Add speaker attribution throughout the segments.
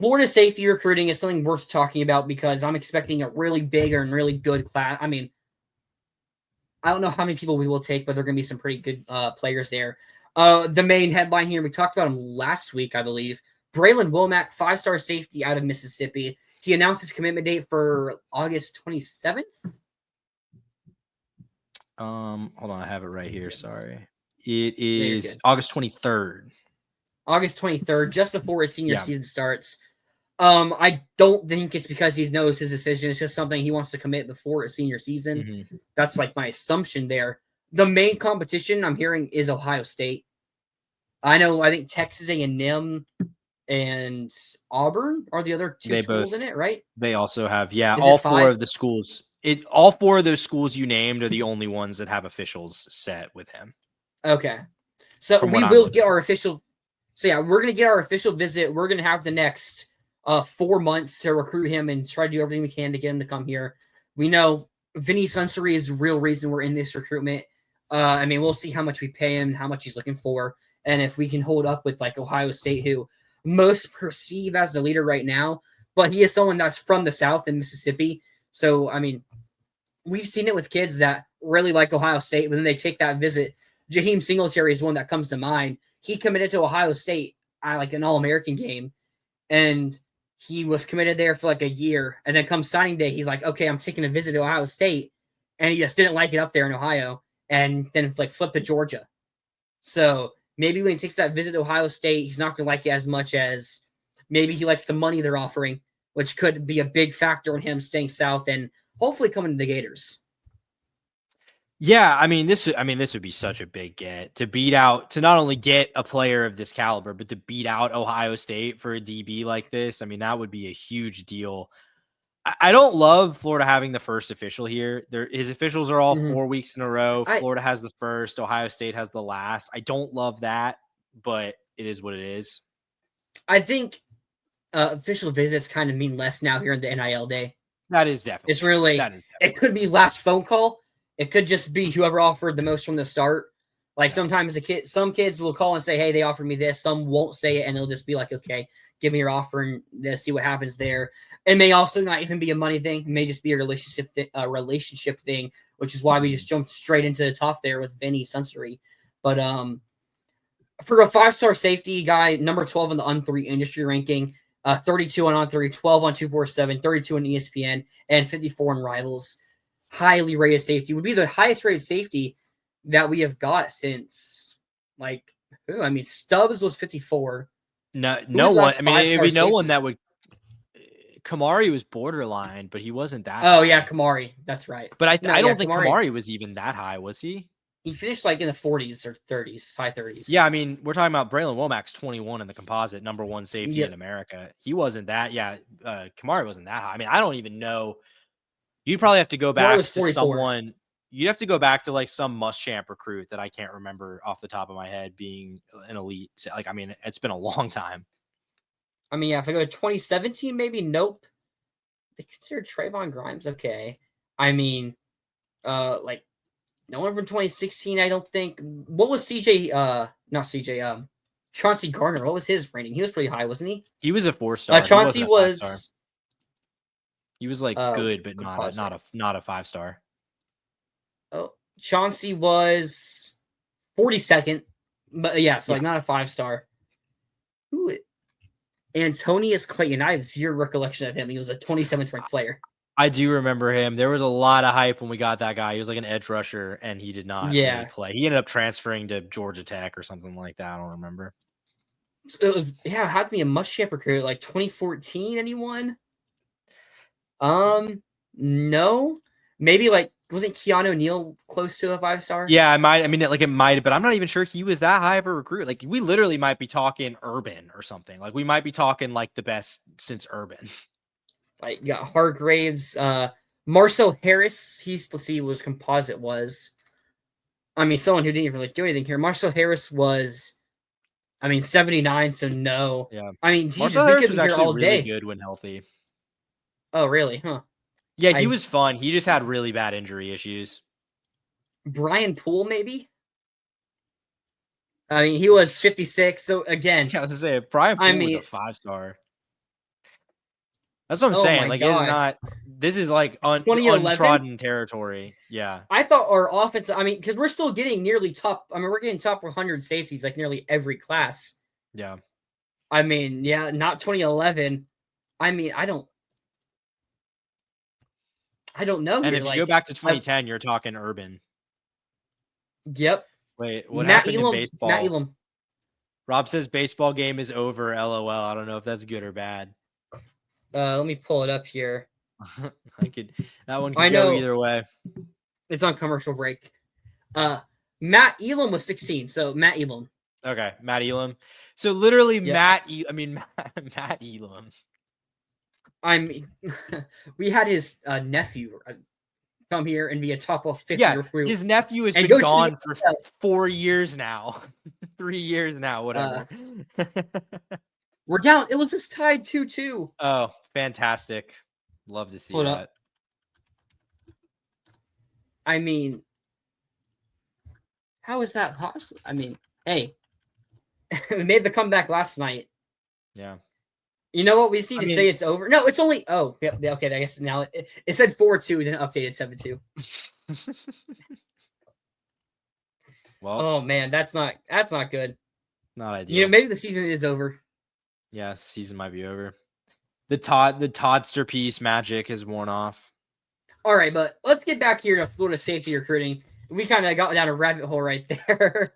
Speaker 1: Florida safety recruiting is something worth talking about because I'm expecting a really big and really good class. I mean, I don't know how many people we will take, but there are going to be some pretty good players there. The main headline here, we talked about him last week, I believe. Braylon Womack, 5-star safety out of Mississippi. He announced his commitment date for August 27th.
Speaker 2: Hold on, I have it right here. Sorry. It is August 23rd.
Speaker 1: August 23rd, just before his senior season starts. I don't think it's because he knows his decision. It's just something he wants to commit before his senior season. Mm-hmm. That's like my assumption there. The main competition I'm hearing is Ohio State. I think Texas A&M and Auburn are the other two schools in it, right?
Speaker 2: They also have, all four of the schools. All four of those schools you named are the only ones that have officials set with him.
Speaker 1: Okay. So we will get our official. So yeah, we're going to get our official visit. We're going to have the next 4 months to recruit him and try to do everything we can to get him to come here. We know Vinny Suntory is the real reason we're in this recruitment. I mean, we'll see how much we pay him, how much he's looking for, and if we can hold up with like Ohio State, who most perceive as the leader right now, but he is someone that's from the South in Mississippi. So, I mean, we've seen it with kids that really like Ohio State, but then they take that visit. Jaheim Singletary is one that comes to mind. He committed to Ohio State at like an All-American game, and he was committed there for like a year. And then come signing day, he's like, okay, I'm taking a visit to Ohio State. And he just didn't like it up there in Ohio, and then like flipped to Georgia. So maybe when he takes that visit to Ohio State, he's not going to like it as much as maybe he likes the money they're offering, which could be a big factor in him staying south and hopefully coming to the Gators.
Speaker 2: Yeah, I mean, this would be such a big get to not only get a player of this caliber, but to beat out Ohio State for a DB like this. I mean, that would be a huge deal. I don't love Florida having the first official here. His officials are all 4 weeks in a row. Florida has the first. Ohio State has the last. I don't love that, but it is what it is.
Speaker 1: I think official visits kind of mean less now here in the NIL day.
Speaker 2: That is definitely.
Speaker 1: It's really. It could be last phone call. It could just be whoever offered the most from the start. Like sometimes some kids will call and say, "Hey, they offered me this." Some won't say it, and they'll just be like, "Okay, give me your offer and see what happens there." It may also not even be a money thing. It may just be a relationship thing, which is why we just jumped straight into the top there with Vinny Suntory. But for a 5-star safety guy, number 12 in the On3 industry ranking, 32 on On3, 12 on 247, 32 on ESPN, and 54 on Rivals. Highly rated safety, would be the highest rated safety that we have got since Stubbs was 54.
Speaker 2: No one. I mean, it'd be no one that would. Kamari was borderline, but he wasn't that.
Speaker 1: Oh, high. Yeah, Kamari. That's right.
Speaker 2: But I don't think Kamari was even that high, was he?
Speaker 1: He finished like in the 40s or 30s, high 30s.
Speaker 2: Yeah, I mean, we're talking about Braylon Womack's 21 in the composite, number 1 safety in America. He wasn't that. Yeah, Kamari wasn't that high. I mean, I don't even know. You'd probably have to go back to someone. You'd have to go back to like some Muschamp recruit that I can't remember off the top of my head being an elite. Like, I mean, it's been a long time.
Speaker 1: I mean, yeah, if I go to 2017, maybe nope. They considered Trayvon Grimes. Okay. I mean, like no one from 2016, I don't think. What was Chauncey Gardner? What was his rating? He was pretty high, wasn't he?
Speaker 2: He was a 4-star.
Speaker 1: Chauncey was.
Speaker 2: He was like good, but not a 5-star.
Speaker 1: Oh, Chauncey was 42nd, but like not a 5-star. Who? Antonius Clayton. I have zero recollection of him. He was a 27th ranked player.
Speaker 2: I do remember him. There was a lot of hype when we got that guy. He was like an edge rusher, and he did not really play. He ended up transferring to Georgia Tech or something like that. I don't remember.
Speaker 1: It was, it had to be a Muschamp recruit, like 2014. Anyone? No. Maybe like wasn't Keanu Neal close to a 5-star?
Speaker 2: Yeah, it might, but I'm not even sure he was that high of a recruit. Like we literally might be talking Urban or something. Like we might be talking like the best since Urban.
Speaker 1: Like got Hargraves, Marcel Harris. Let's see, was composite was. I mean, someone who didn't even really do anything here. Marcel Harris was, 79. So no.
Speaker 2: Yeah.
Speaker 1: I mean, Jesus,
Speaker 2: Marcel Harris was
Speaker 1: here
Speaker 2: actually
Speaker 1: all
Speaker 2: really
Speaker 1: day.
Speaker 2: good when healthy.
Speaker 1: Oh, really? Huh.
Speaker 2: Yeah, he was fun. He just had really bad injury issues.
Speaker 1: Brian Poole, maybe? I mean, he was 56. So again,
Speaker 2: I was to say Brian Poole was a 5-star. That's what I'm saying. Like, it's
Speaker 1: God.
Speaker 2: not. This is like
Speaker 1: 2011?
Speaker 2: untrodden territory. Yeah.
Speaker 1: I thought our offense. I mean, because we're still getting nearly top. I mean, we're getting top 100 safeties like nearly every class.
Speaker 2: Yeah.
Speaker 1: I mean, yeah, not 2011. I mean, I don't know.
Speaker 2: And
Speaker 1: Here.
Speaker 2: if you
Speaker 1: Like,
Speaker 2: go back to 2010, you're talking Urban.
Speaker 1: Yep.
Speaker 2: Wait, what
Speaker 1: Matt
Speaker 2: happened
Speaker 1: Elam.
Speaker 2: in baseball?
Speaker 1: Matt Elam.
Speaker 2: Rob says baseball game is over. LOL. I don't know if that's good or bad.
Speaker 1: Let me pull it up here.
Speaker 2: That one could go either way.
Speaker 1: It's on commercial break. Matt Elam was 16, so Matt Elam.
Speaker 2: Okay, Matt Elam. So literally,
Speaker 1: Yep.
Speaker 2: Matt Elam.
Speaker 1: I mean, we had his nephew come here and be a top 50 recruit.
Speaker 2: His nephew has been gone for 4 years now. 3 years now, whatever.
Speaker 1: We're down. It was just tied 2-2.
Speaker 2: Oh, fantastic. Love to see that. Up.
Speaker 1: I mean, how is that possible? I mean, hey, we made the comeback last night.
Speaker 2: Yeah.
Speaker 1: You know what? We just need to say it's over. No, it's only. Oh, yeah, okay. I guess now it said 4-2, then updated 7-2.
Speaker 2: Well,
Speaker 1: oh man, that's not good.
Speaker 2: Not ideal.
Speaker 1: You know, maybe the season is over.
Speaker 2: Yeah, season might be over. The Toddster piece magic has worn off.
Speaker 1: All right, but let's get back here to Florida safety recruiting. We kind of got down a rabbit hole right there.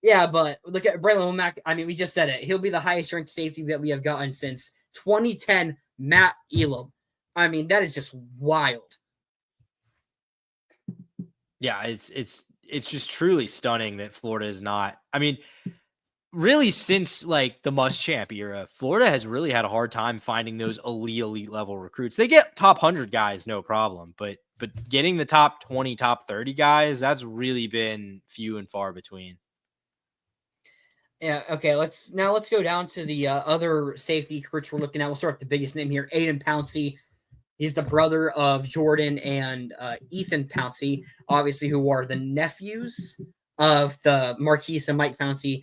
Speaker 1: Yeah, but look at Braylon Womack. I mean, we just said it. He'll be the highest ranked safety that we have gotten since 2010, Matt Elam. I mean, that is just wild.
Speaker 2: Yeah, it's just truly stunning that Florida is not. I mean, really, since like the Muschamp era, Florida has really had a hard time finding those elite level recruits. They get top 100 guys, no problem, but getting the top 20, top 30 guys, that's really been few and far between.
Speaker 1: Yeah, okay, let's go down to the other safety recruits we're looking at. We'll start with the biggest name here, Aiden Pouncey. He's the brother of Jordan and Ethan Pouncey, obviously, who are the nephews of the Marquise and Mike Pouncey,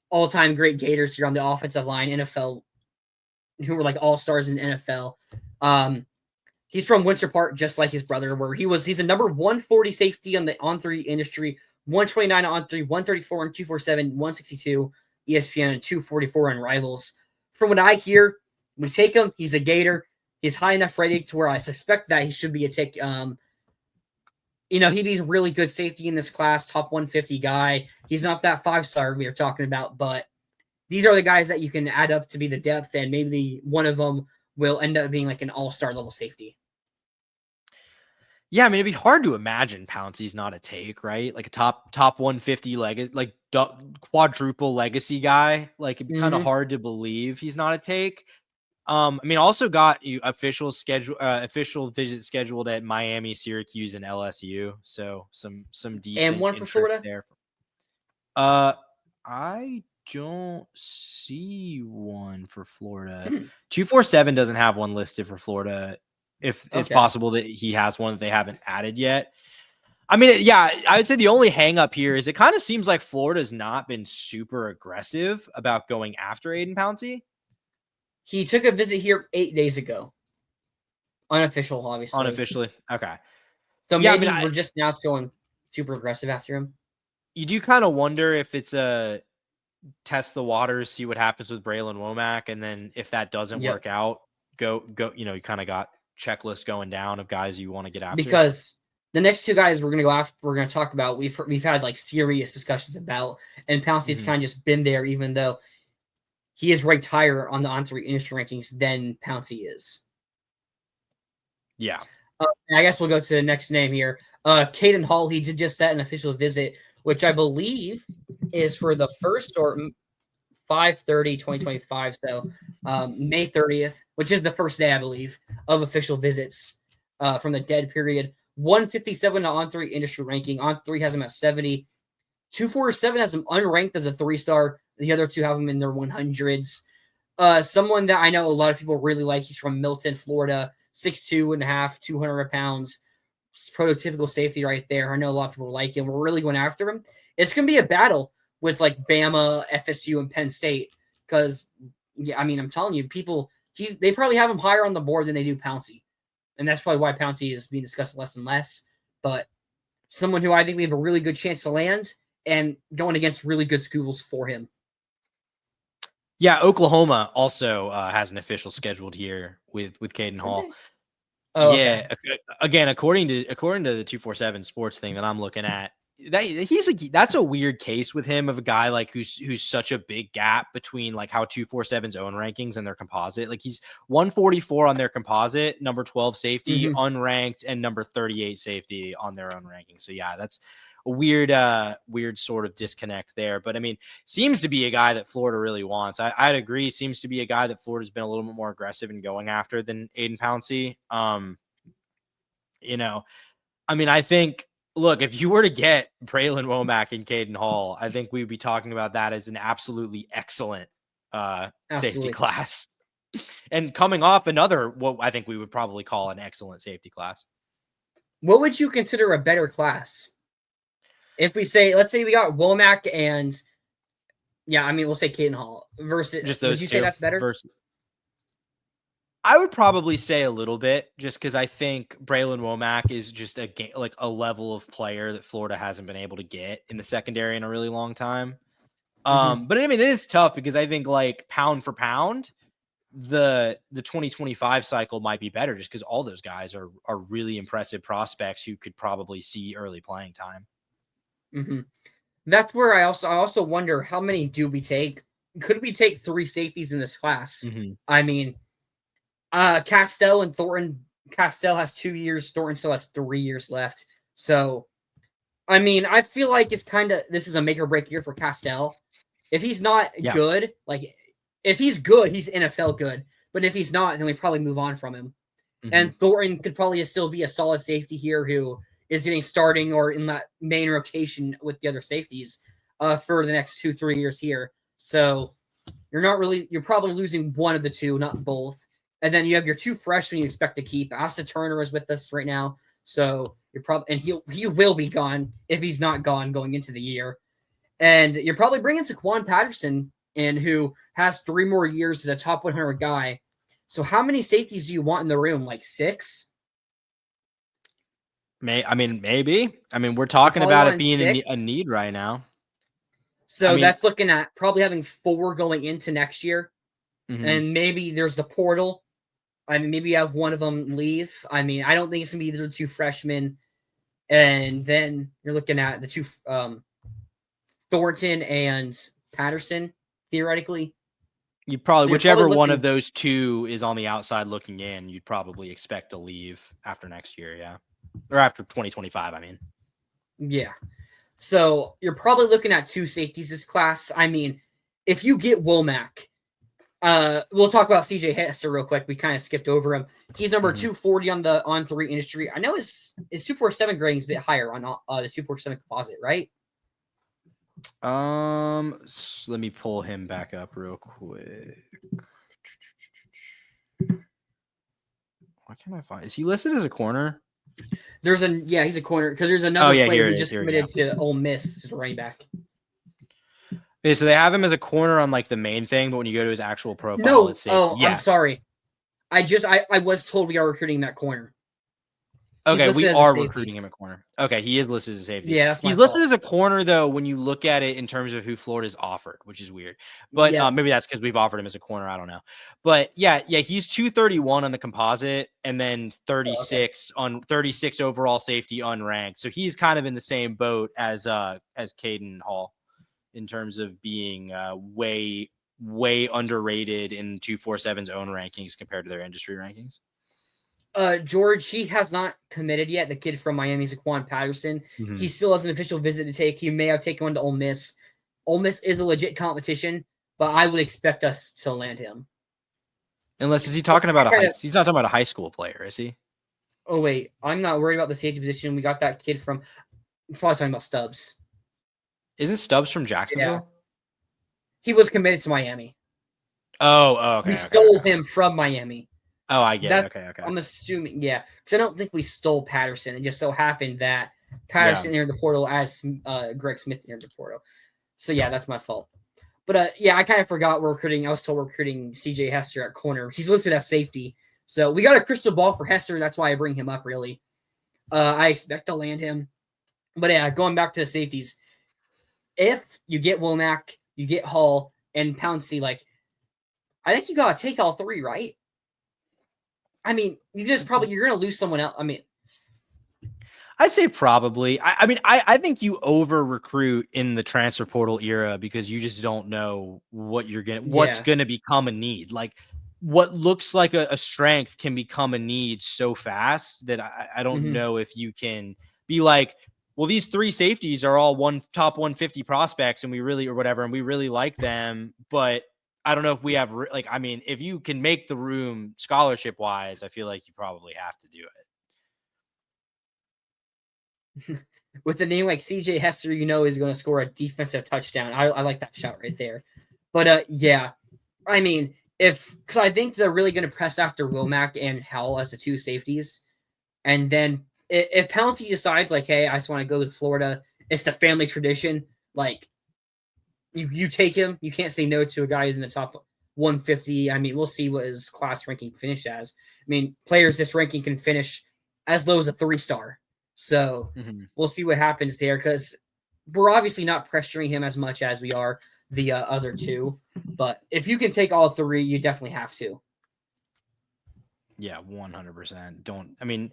Speaker 1: all-time great Gators here on the offensive line, NFL, who were like all-stars in the NFL. He's from Winter Park, just like his brother, where he's a number 140 safety on the on-3 industry, 129 on 3, 134 and 247, 162 ESPN, and 244 on Rivals. From what I hear, we take him. He's a Gator. He's high enough rating to where I suspect that he should be a take. You know, he'd be a really good safety in this class, top 150 guy. He's not that 5-star we were talking about, but these are the guys that you can add up to be the depth, and maybe one of them will end up being like an all-star level safety.
Speaker 2: Yeah, I mean, it'd be hard to imagine Pouncey's not a take, right? Like a top 150 legacy, like quadruple legacy guy. Like it'd be kind of hard to believe he's not a take. I mean, also got official visit scheduled at Miami, Syracuse, and LSU. So some decent
Speaker 1: and one for Florida
Speaker 2: there. I don't see one for Florida. 247 doesn't have one listed for Florida. If it's possible that he has one that they haven't added yet. I mean, yeah, I would say the only hang up here is it kind of seems like Florida's not been super aggressive about going after Aiden Pouncey.
Speaker 1: He took a visit here 8 days ago. Unofficial, obviously.
Speaker 2: Unofficially. Okay.
Speaker 1: So maybe we're just now still super aggressive after him.
Speaker 2: You do kind of wonder if it's a test the waters, see what happens with Braylon Womack, and then if that doesn't work out, go, you kind of got checklist going down of guys you want to get after.
Speaker 1: Because the next two guys we're going to talk about, we've had like serious discussions about, and Pouncey's kind of just been there, even though he is ranked higher on the on-3 industry rankings than Pouncey is.
Speaker 2: Yeah.
Speaker 1: I guess we'll go to the next name here. Caden Hall, he did just set an official visit, which I believe is for the first or 5/30/2025. So May 30th, which is the first day, I believe, of official visits from the dead period. 157 on 3 industry ranking. On 3 has him at 70. 247 has him unranked as a 3-star. The other two have him in their 100s. Someone that I know a lot of people really like. He's from Milton, Florida. 6'2.5", 200 pounds. Prototypical safety right there. I know a lot of people like him. We're really going after him. It's going to be a battle with like Bama, FSU, and Penn State. Because, yeah, I mean, I'm telling you, people they probably have him higher on the board than they do Pouncey. And that's probably why Pouncey is being discussed less and less. But someone who I think we have a really good chance to land and going against really good schools for him.
Speaker 2: Yeah, Oklahoma also has an official scheduled here with Caden Hall.
Speaker 1: Oh,
Speaker 2: yeah,
Speaker 1: okay.
Speaker 2: Again, according to the 247 Sports thing that I'm looking at, that's a weird case with him of a guy like who's such a big gap between like how 247's own rankings and their composite. Like he's 144 on their composite, number 12 safety, unranked, and number 38 safety on their own ranking. So yeah, that's a weird sort of disconnect there. But I mean, seems to be a guy that Florida really wants. I'd agree. Seems to be a guy that Florida's been a little bit more aggressive in going after than Aiden Pouncey. I mean, I think, look, if you were to get Braylon Womack and Caden Hall, I think we would be talking about that as an absolutely excellent safety class. And coming off another, what I think we would probably call an excellent safety class.
Speaker 1: What would you consider a better class? If we say, let's say we got Womack and, we'll say Caden Hall versus,
Speaker 2: just those
Speaker 1: would you say that's better?
Speaker 2: I would probably say a little bit, just because I think Braylon Womack is just a level of player that Florida hasn't been able to get in the secondary in a really long time. But I mean, it is tough because I think like pound for pound, the 2025 cycle might be better just because all those guys are really impressive prospects who could probably see early playing time.
Speaker 1: That's where I also wonder, how many do we take? Could we take 3 safeties in this class? I mean, Castell and Thornton. Castell has 2 years. Thornton still has 3 years left. So, I mean, I feel like this is a make or break year for Castell. If he's not good, if he's good, he's NFL good. But if he's not, then we probably move on from him. And Thornton could probably still be a solid safety here who is getting starting or in that main rotation with the other safeties for the next 2-3 years here. So you're probably losing one of the two, not both. And then you have your 2 freshmen you expect to keep. Asta Turner is with us right now. So you're probably, and he will be gone if he's not gone going into the year. And you're probably bringing Saquon Patterson in, who has 3 more years as a top 100 guy. So how many safeties do you want in the room? Like 6?
Speaker 2: Maybe. I mean, we're talking about it being a need right now.
Speaker 1: So that's looking at probably having 4 going into next year. And maybe there's the portal. I mean, maybe you have one of them leave. I mean, I don't think it's going to be either the 2 freshmen. And then you're looking at the 2 Thornton and Patterson, theoretically.
Speaker 2: You probably, whichever one of those 2 is on the outside looking in, you'd probably expect to leave after next year, yeah. Or after 2025, I mean.
Speaker 1: Yeah. So you're probably looking at 2 safeties this class. I mean, if you get Womack, we'll talk about CJ Hester real quick. We kind of skipped over him. He's number 240 on the On3 industry. I know his 247 grading is a bit higher on the 247 composite, right?
Speaker 2: Let me pull him back up real quick. Why can't I find? Is he listed as a corner?
Speaker 1: He's a corner because there's another player who just committed to Ole Miss running back.
Speaker 2: Okay, so they have him as a corner on like the main thing, but when you go to his actual profile, it's
Speaker 1: I'm sorry. I was told we are recruiting that corner.
Speaker 2: Okay, we are recruiting him a corner. Okay, he is listed as a safety.
Speaker 1: Yeah,
Speaker 2: he's listed as a corner though when you look at it in terms of who Florida's offered, which is weird. But maybe that's because we've offered him as a corner. I don't know. But yeah, he's 231 on the composite and then 36 on 36 overall safety unranked. So he's kind of in the same boat as Caden Hall in terms of being way underrated in 247's own rankings compared to their industry rankings.
Speaker 1: George, he has not committed yet. The kid from Miami, Zaquan Patterson. He still has an official visit to take. He may have taken one to Ole Miss. Ole Miss is a legit competition, but I would expect us to land him.
Speaker 2: Unless, is he talking about he's not talking about a high school player, is he?
Speaker 1: Oh, wait. I'm not worried about the safety position. We got that kid from, I'm probably talking about Stubbs.
Speaker 2: Isn't Stubbs from Jacksonville?
Speaker 1: Yeah. He was committed to Miami.
Speaker 2: Oh, okay.
Speaker 1: We stole him from Miami.
Speaker 2: Oh, I get it. Okay.
Speaker 1: I'm assuming, because I don't think we stole Patterson. It just so happened that Patterson entered the portal as Greg Smith entered the portal. So, yeah, that's my fault. But yeah, I kind of forgot we're recruiting. I was told we're recruiting CJ Hester at corner. He's listed as safety. So we got a crystal ball for Hester. That's why I bring him up, really. I expect to land him. But yeah, going back to the safeties, if you get Womack, you get Hall, and Pouncey, like, I think you got to take all three, right? I mean, you're going to lose someone else. I mean,
Speaker 2: I'd say probably. I think you over recruit in the transfer portal era because you just don't know what's gonna become a need. Like what looks like a strength can become a need so fast that I don't know if you can be like, well, these three safeties are all top 150 prospects and we really like them, but I don't know if we have if you can make the room scholarship wise, I feel like you probably have to do it.
Speaker 1: With a name like CJ Hester, he's going to score a defensive touchdown. I like that shot right there. But yeah, I mean, because I think they're really going to press after Womack and Howell as the two safeties. And then if Pouncey decides, like, hey, I just want to go to Florida, it's the family tradition. Like, you take him. You can't say no to a guy who's in the top 150. I mean, we'll see what his class ranking finished as. I mean, players this ranking can finish as low as a 3-star. So we'll see what happens there because we're obviously not pressuring him as much as we are the other two. But if you can take all three, you definitely have to.
Speaker 2: Yeah, 100%.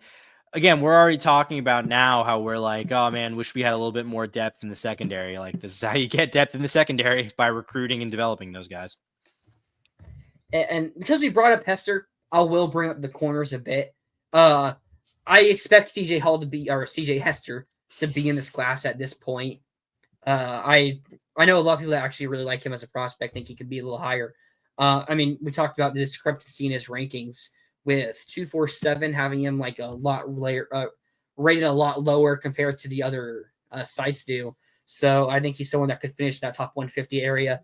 Speaker 2: Again, we're already talking about now how we're like, oh man, wish we had a little bit more depth in the secondary. Like this is how you get depth in the secondary, by recruiting and developing those guys.
Speaker 1: And because we brought up Hester, I will bring up the corners a bit. I expect CJ Hester to be in this class at this point. I know a lot of people that actually really like him as a prospect, think he could be a little higher. We talked about the discrepancy in his rankings with 247 having him like a lot rated a lot lower compared to the other sites do. So I think he's someone that could finish that top 150 area.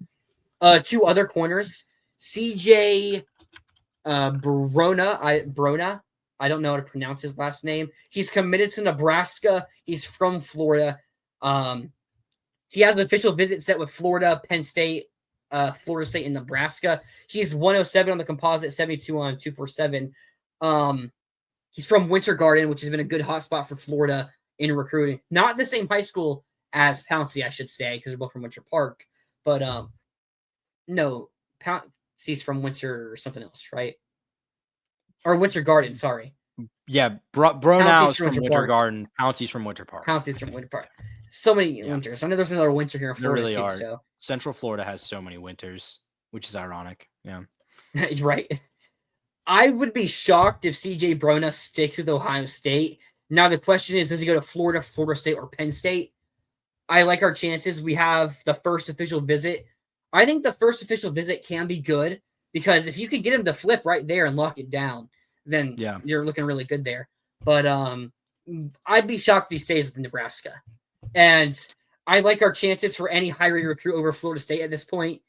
Speaker 1: Two other corners, CJ Brona. I don't know how to pronounce his last name. He's committed to Nebraska. He's from Florida. He has an official visit set with Florida, Penn State, Florida State, and Nebraska. He's 107 on the composite, 72 on 247. He's from Winter Garden, which has been a good hotspot for Florida in recruiting. Not the same high school as Pouncey, I should say, because they're both from Winter Park. But no, Pouncey's from Winter or something else, right? Or Winter Garden, sorry.
Speaker 2: Yeah, Bronow's from Winter Garden. Pouncey's from Winter Park.
Speaker 1: Pouncey's from Winter Park. So many winters. I know there's another winter here in Florida
Speaker 2: really
Speaker 1: too.
Speaker 2: Are.
Speaker 1: So
Speaker 2: Central Florida has so many winters, which is ironic. Yeah.
Speaker 1: Right. I would be shocked if CJ Brona sticks with Ohio State. Now the question is, does he go to Florida, Florida State, or Penn State? I like our chances. We have the first official visit. I think the first official visit can be good because if you could get him to flip right there and lock it down, then you're looking really good there. But I'd be shocked if he stays with Nebraska. And I like our chances for any high-rate recruit over Florida State at this point.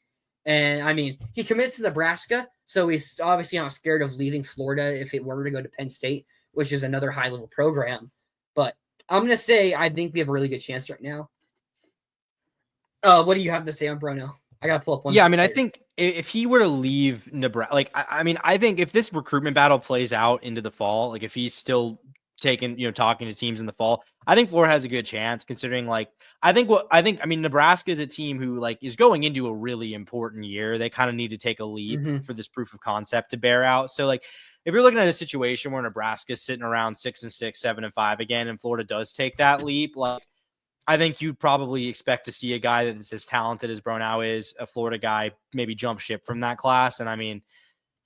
Speaker 1: And, he committed to Nebraska, so he's obviously not scared of leaving Florida if it were to go to Penn State, which is another high-level program. But I'm going to say I think we have a really good chance right now. What do you have to say on Bruno? I got to pull up one.
Speaker 2: Yeah, I think if he were to leave Nebraska, I think if this recruitment battle plays out into the fall, like if he's still talking to teams in the fall, I think Florida has a good chance considering Nebraska is a team who is going into a really important year. They kind of need to take a leap for this proof of concept to bear out. So if you're looking at a situation where Nebraska's sitting around 6-6, 7-5 again, and Florida does take that leap, I think you'd probably expect to see a guy that's as talented as Bronow is, a Florida guy, maybe jump ship from that class. And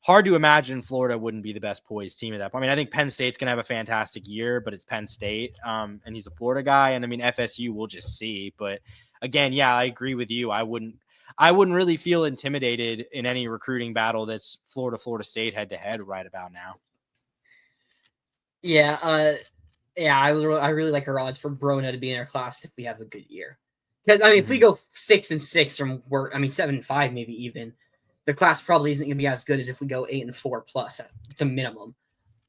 Speaker 2: hard to imagine Florida wouldn't be the best poised team at that point. I think Penn State's going to have a fantastic year, but it's Penn State, and he's a Florida guy. And FSU, we'll just see. But again, yeah, I agree with you. I wouldn't really feel intimidated in any recruiting battle that's Florida State head to head right about now.
Speaker 1: Yeah. I really like our odds for Brona to be in our class if we have a good year. Because if we go 6-6 from work, 7-5 maybe even, the class probably isn't going to be as good as if we go 8-4 plus at the minimum.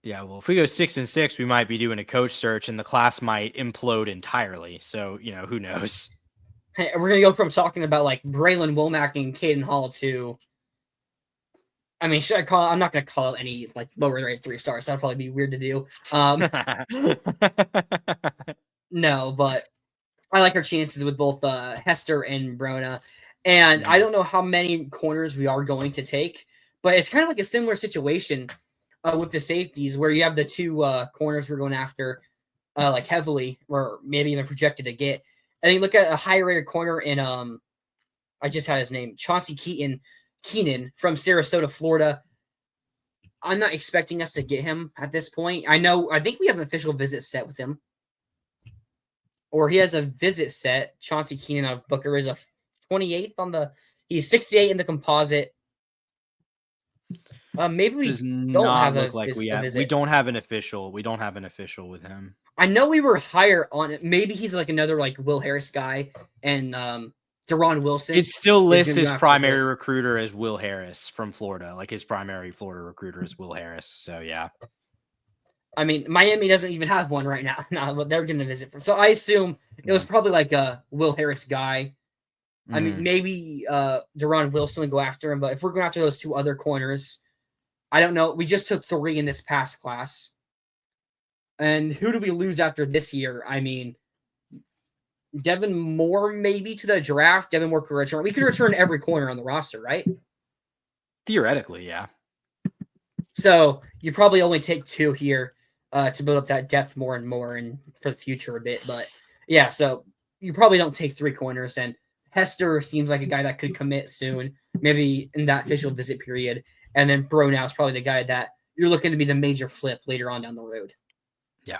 Speaker 2: Yeah, well, if we go 6-6, we might be doing a coach search, and the class might implode entirely. So who knows?
Speaker 1: we're going to go from talking about like Braylon Womack and Caden Hall to, I mean, should I call? I'm not going to call it any like lower rated 3 stars. That'd probably be weird to do. No, but I like our chances with both Hester and Brona. And I don't know how many corners we are going to take, but it's kind of like a similar situation with the safeties where you have the 2 corners we're going after like heavily, or maybe even projected to get. And you look at a higher rated corner in I just had his name, Chauncey Keenan from Sarasota, Florida. I'm not expecting us to get him at this point. I think we have an official visit set with him. Or he has a visit set. Chauncey Keenan of Booker is a 28th on the. He's 68 in the composite. Maybe we don't have a visit.
Speaker 2: We don't have an official. We don't have an official with him.
Speaker 1: I know we were higher on it. Maybe he's like another like Will Harris guy and Deron Wilson.
Speaker 2: It still lists his primary recruiter as Will Harris from Florida. Like his primary Florida recruiter is Will Harris. So yeah.
Speaker 1: I mean, Miami doesn't even have one right now. No, but they're going to visit. So I assume it was probably like a Will Harris guy. I mean, maybe Deron Wilson would go after him. But if we're going after those 2 other corners, I don't know. We just took 3 in this past class. And who do we lose after this year? I mean, Devin Moore maybe to the draft. Devin Moore could return. We could return every corner on the roster, right?
Speaker 2: Theoretically, yeah.
Speaker 1: So you probably only take 2 here to build up that depth more and more and for the future a bit. But yeah, so you probably don't take 3 corners. And Hester seems like a guy that could commit soon, maybe in that official visit period. And then Bro now is probably the guy that you're looking to be the major flip later on down the road.
Speaker 2: Yeah.